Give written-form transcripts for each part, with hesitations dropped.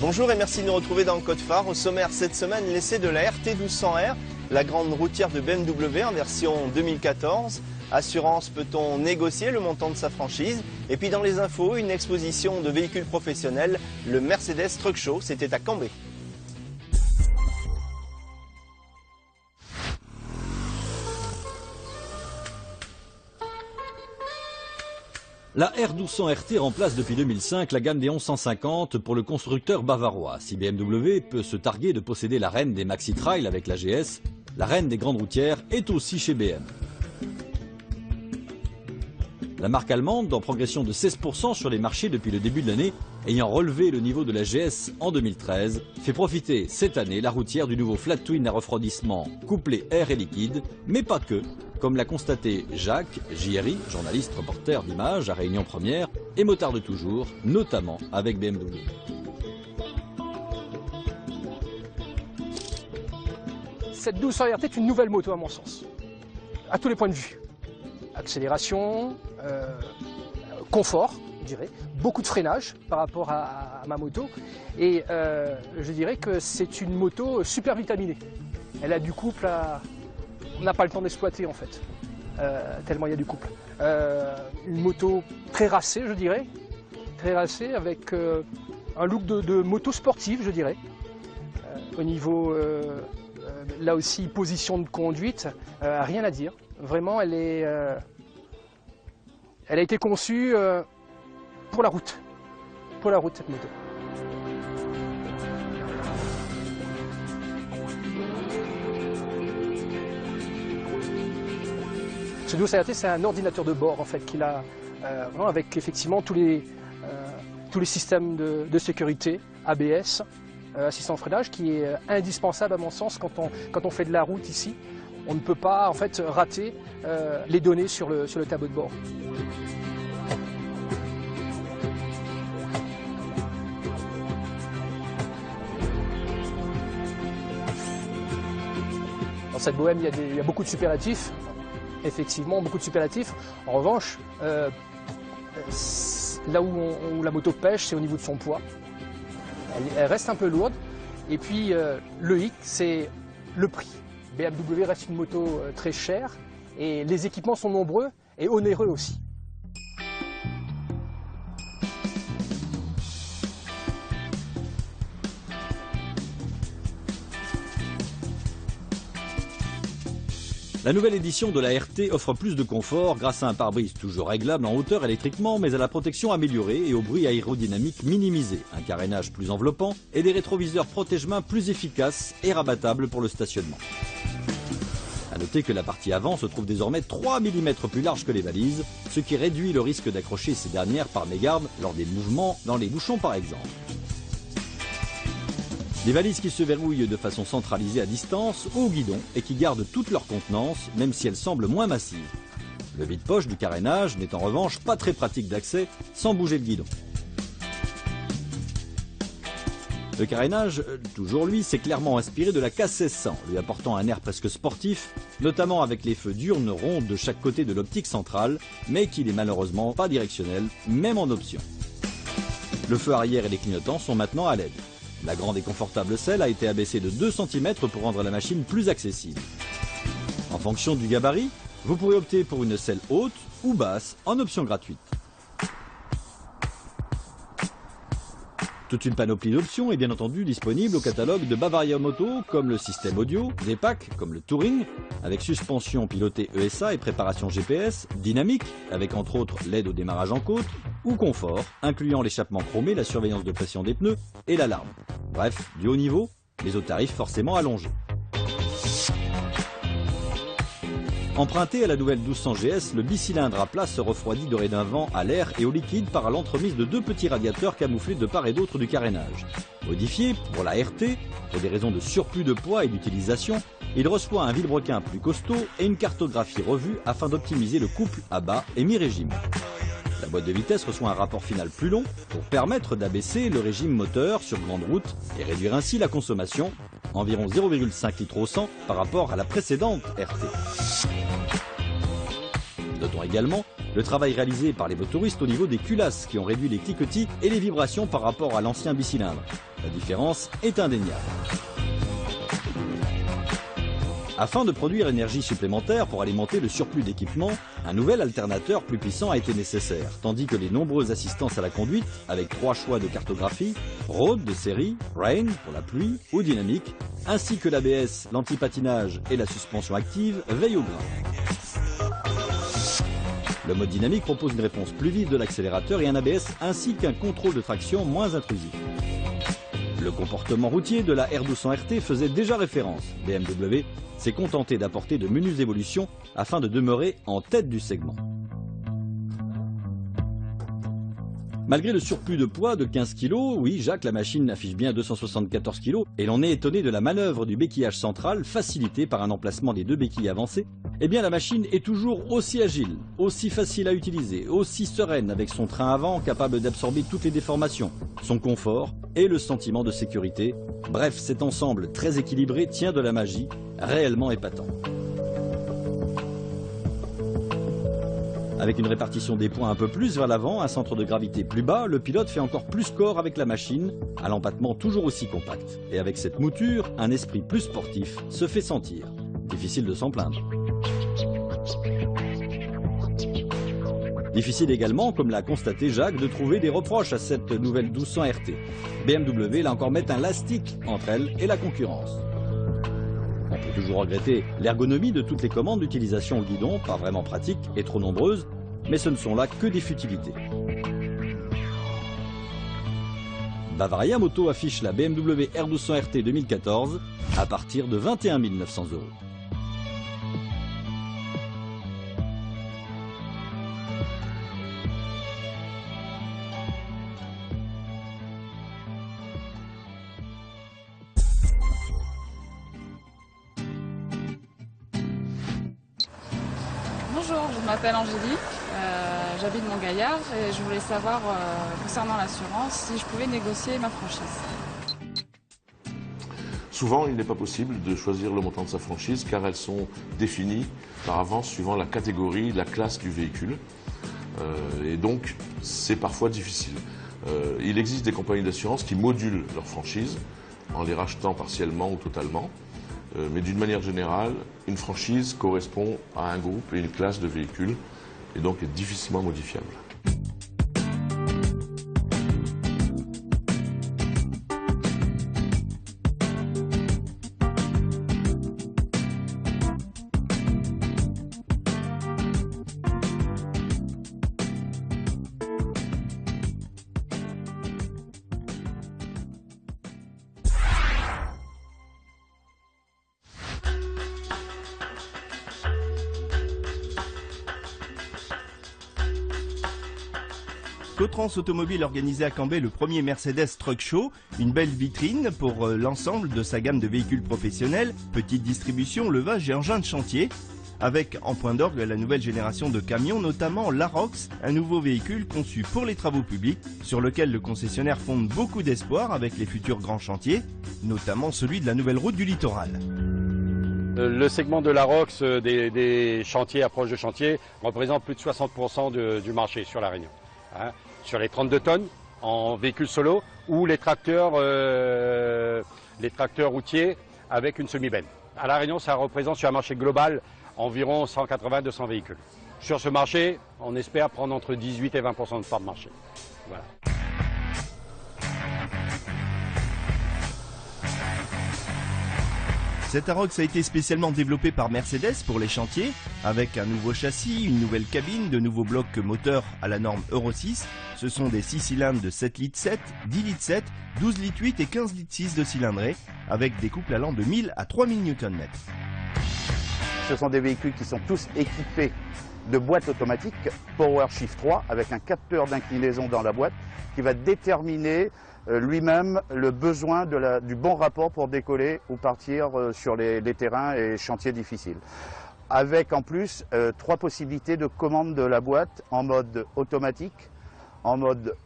Bonjour et merci de nous retrouver dans Code Phare. Au sommaire cette semaine, l'essai de la RT 1200R, la grande routière de BMW en version 2014. Assurance, peut-on négocier le montant de sa franchise? Et puis dans les infos, une exposition de véhicules professionnels, le Mercedes Truck Show, c'était à Cambé. La R1200 RT remplace depuis 2005 la gamme des 1150 pour le constructeur bavarois. Si BMW peut se targuer de posséder la reine des Maxi Trail avec la GS, la reine des grandes routières est aussi chez BM. La marque allemande, en progression de 16% sur les marchés depuis le début de l'année, ayant relevé le niveau de la GS en 2013, fait profiter cette année la routière du nouveau Flat Twin à refroidissement couplé air et liquide, mais pas que, comme l'a constaté Jacques, JRI, journaliste reporter d'images à Réunion Première, et motard de toujours, notamment avec BMW. Cette 1200 RT est une nouvelle moto à mon sens, à tous les points de vue. Accélération, confort, je dirais, beaucoup de freinage par rapport à ma moto, et je dirais que c'est une moto super vitaminée. Elle a du couple on n'a pas le temps d'exploiter en fait, tellement il y a du couple. Une moto très racée, je dirais, très racée avec un look de moto sportive, je dirais. Au niveau, là aussi, position de conduite, rien à dire. Vraiment, elle a été conçue pour la route. Pour la route, cette moto. Ce 1200 RT, c'est un ordinateur de bord en fait qu'il a, avec effectivement tous les systèmes de sécurité, ABS, assistant de freinage, qui est indispensable à mon sens quand on fait de la route ici. On ne peut pas en fait rater les données sur le tableau de bord. Dans cette bohème, il y a beaucoup de superlatifs. Effectivement, beaucoup de superlatifs. En revanche, là où la moto pêche, c'est au niveau de son poids. Elle reste un peu lourde. Et puis, le hic, c'est le prix. BMW reste une moto très chère et les équipements sont nombreux et onéreux aussi. La nouvelle édition de la RT offre plus de confort grâce à un pare-brise toujours réglable en hauteur électriquement, mais à la protection améliorée et au bruit aérodynamique minimisé, un carénage plus enveloppant et des rétroviseurs protège-mains plus efficaces et rabattables pour le stationnement. A noter que la partie avant se trouve désormais 3 mm plus large que les valises, ce qui réduit le risque d'accrocher ces dernières par mégarde lors des mouvements dans les bouchons par exemple. Des valises qui se verrouillent de façon centralisée à distance ou au guidon et qui gardent toute leur contenance, même si elles semblent moins massives. Le vide-poche du carénage n'est en revanche pas très pratique d'accès sans bouger le guidon. Le carénage, toujours lui, s'est clairement inspiré de la K1600, lui apportant un air presque sportif, notamment avec les feux diurnes ronds de chaque côté de l'optique centrale, mais qui n'est malheureusement pas directionnel, même en option. Le feu arrière et les clignotants sont maintenant à LED. La grande et confortable selle a été abaissée de 2 cm pour rendre la machine plus accessible. En fonction du gabarit, vous pourrez opter pour une selle haute ou basse en option gratuite. Toute une panoplie d'options est bien entendu disponible au catalogue de Bavaria Moto, comme le système audio, des packs comme le Touring, avec suspension pilotée ESA et préparation GPS, dynamique, avec entre autres l'aide au démarrage en côte, ou confort, incluant l'échappement chromé, la surveillance de pression des pneus et l'alarme. Bref, du haut niveau, mais aux tarifs forcément allongés. Emprunté à la nouvelle 1200 GS, le bicylindre à plat se refroidit dorénavant à l'air et au liquide par l'entremise de 2 petits radiateurs camouflés de part et d'autre du carénage. Modifié pour la RT, pour des raisons de surplus de poids et d'utilisation, il reçoit un vilebrequin plus costaud et une cartographie revue afin d'optimiser le couple à bas et mi-régime. La boîte de vitesse reçoit un rapport final plus long pour permettre d'abaisser le régime moteur sur grande route et réduire ainsi la consommation, environ 0,5 litres au 100 par rapport à la précédente RT. Notons également Le travail réalisé par les motoristes au niveau des culasses qui ont réduit les cliquetis et les vibrations par rapport à l'ancien bicylindre. La différence est indéniable. Afin de produire énergie supplémentaire pour alimenter le surplus d'équipement, un nouvel alternateur plus puissant a été nécessaire, tandis que les nombreuses assistances à la conduite, avec 3 choix de cartographie, Road de série, Rain pour la pluie ou dynamique, ainsi que l'ABS, l'antipatinage et la suspension active, veillent au grain. Le mode dynamique propose une réponse plus vive de l'accélérateur et un ABS ainsi qu'un contrôle de traction moins intrusif. Le comportement routier de la R1200 RT faisait déjà référence. BMW s'est contenté d'apporter de menues évolutions afin de demeurer en tête du segment. Malgré le surplus de poids de 15 kg, oui Jacques, la machine affiche bien 274 kg et l'on est étonné de la manœuvre du béquillage central facilité par un emplacement des 2 béquilles avancées, eh bien la machine est toujours aussi agile, aussi facile à utiliser, aussi sereine avec son train avant capable d'absorber toutes les déformations, son confort et le sentiment de sécurité. Bref, cet ensemble très équilibré tient de la magie, réellement épatant. Avec une répartition des points un peu plus vers l'avant, un centre de gravité plus bas, le pilote fait encore plus corps avec la machine, à l'empattement toujours aussi compact. Et avec cette mouture, un esprit plus sportif se fait sentir. Difficile de s'en plaindre. Difficile également, comme l'a constaté Jacques, de trouver des reproches à cette nouvelle 1200 RT. BMW là encore met un lastique entre elle et la concurrence. On peut toujours regretter l'ergonomie de toutes les commandes d'utilisation au guidon, pas vraiment pratiques et trop nombreuses, mais ce ne sont là que des futilités. Bavaria Moto affiche la BMW R1200 RT 2014 à partir de 21 900 €. Bonjour, je m'appelle Angélique, j'habite Montgaillard et je voulais savoir concernant l'assurance si je pouvais négocier ma franchise. Souvent, il n'est pas possible de choisir le montant de sa franchise car elles sont définies par avance suivant la catégorie, la classe du véhicule. Et donc, c'est parfois difficile. Il existe des compagnies d'assurance qui modulent leurs franchises en les rachetant partiellement ou totalement. Mais d'une manière générale, une franchise correspond à un groupe et une classe de véhicules et donc est difficilement modifiable. Cotrans Automobile organisait à Cambrai le premier Mercedes Truck Show, une belle vitrine pour l'ensemble de sa gamme de véhicules professionnels, petite distribution, levage et engins de chantier, avec en point d'orgue la nouvelle génération de camions, notamment l'Arocs, un nouveau véhicule conçu pour les travaux publics, sur lequel le concessionnaire fonde beaucoup d'espoir avec les futurs grands chantiers, notamment celui de la nouvelle route du littoral. Le segment de l'Arocs des chantiers, approche de chantier, représente plus de 60% du marché sur la Réunion. Sur les 32 tonnes en véhicule solo ou les tracteurs routiers avec une semi-benne. À La Réunion, ça représente sur un marché global environ 180-200 véhicules. Sur ce marché, on espère prendre entre 18 et 20% de part de marché. Voilà. Cet Arocs a été spécialement développé par Mercedes pour les chantiers, avec un nouveau châssis, une nouvelle cabine, de nouveaux blocs moteurs à la norme Euro 6. Ce sont des 6 cylindres de 7 litres 7, 10 litres 7, 12 litres 8 et 15 litres 6 de cylindrée, avec des couples allant de 1000 à 3000 Nm. Ce sont des véhicules qui sont tous équipés de boîtes automatiques PowerShift 3 avec un capteur d'inclinaison dans la boîte qui va déterminer lui-même le besoin du bon rapport pour décoller ou partir sur les terrains et chantiers difficiles. Avec en plus 3 possibilités de commande de la boîte en mode automatique, en mode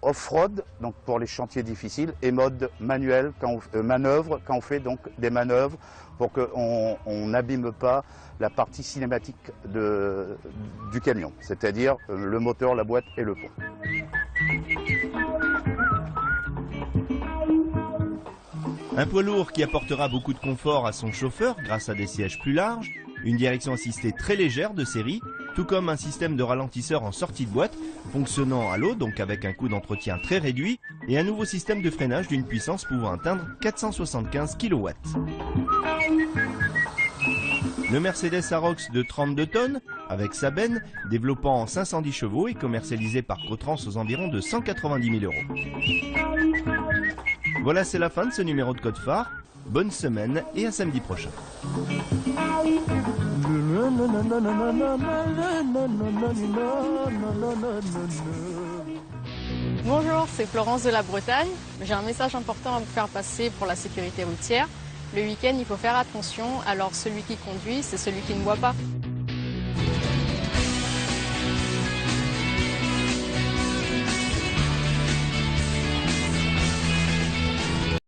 off-road, donc pour les chantiers difficiles, et mode manuel, manœuvre, quand on fait donc des manœuvres, pour qu'on n'abîme pas la partie cinématique du camion, c'est-à-dire le moteur, la boîte et le pont. Un poids lourd qui apportera beaucoup de confort à son chauffeur grâce à des sièges plus larges, une direction assistée très légère de série, tout comme un système de ralentisseur en sortie de boîte, fonctionnant à l'eau, donc avec un coût d'entretien très réduit, et un nouveau système de freinage d'une puissance pouvant atteindre 475 kW. Le Mercedes Arocs de 32 tonnes, avec sa benne, développant 510 chevaux et commercialisé par Cotrans aux environs de 190 000 €. Voilà, c'est la fin de ce numéro de Code Phare. Bonne semaine et à samedi prochain. Bonjour, c'est Florence de la Bretagne. J'ai un message important à vous faire passer pour la sécurité routière. Le week-end, il faut faire attention, alors celui qui conduit, c'est celui qui ne boit pas.